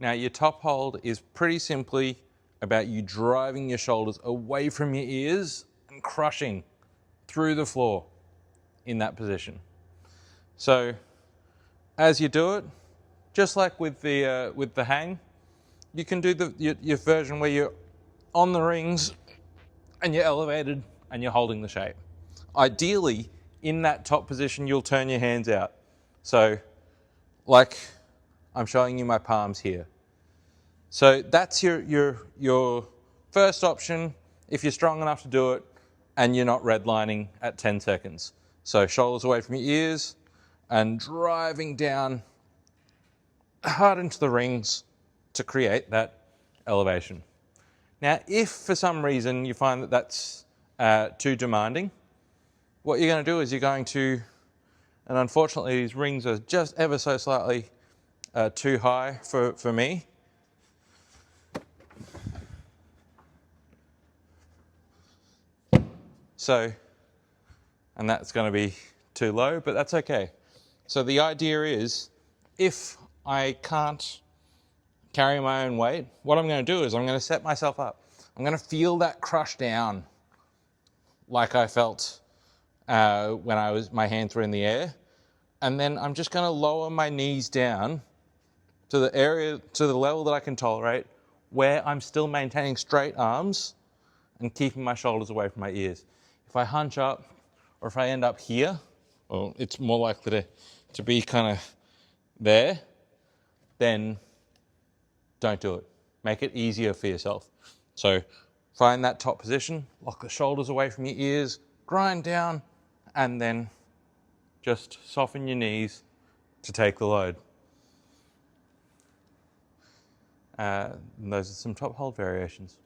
Now your top hold is pretty simply about you driving your shoulders away from your ears and crushing through the floor in that position. So as you do it, just like with the hang, you can do your version where you're on the rings and you're elevated and you're holding the shape. Ideally, in that top position, you'll turn your hands out. So like I'm showing you my palms here. So that's your first option if you're strong enough to do it and you're not redlining at 10 seconds. So shoulders away from your ears and driving down hard into the rings to create that elevation. Now, if for some reason you find that that's too demanding, what you're going to do is you're going to, and unfortunately these rings are just ever so slightly too high for me. So, and that's going to be too low, but that's okay. So the idea is, if I can't carry my own weight, what I'm going to do is I'm going to set myself up. I'm going to feel that crush down like I felt when my hands were in the air. And then I'm just going to lower my knees down to the level that I can tolerate, where I'm still maintaining straight arms and keeping my shoulders away from my ears. If I hunch up, or if I end up here, well, it's more likely to be kind of there, then don't do it. Make it easier for yourself. So find that top position, lock the shoulders away from your ears, grind down, and then just soften your knees to take the load. And those are some top hold variations.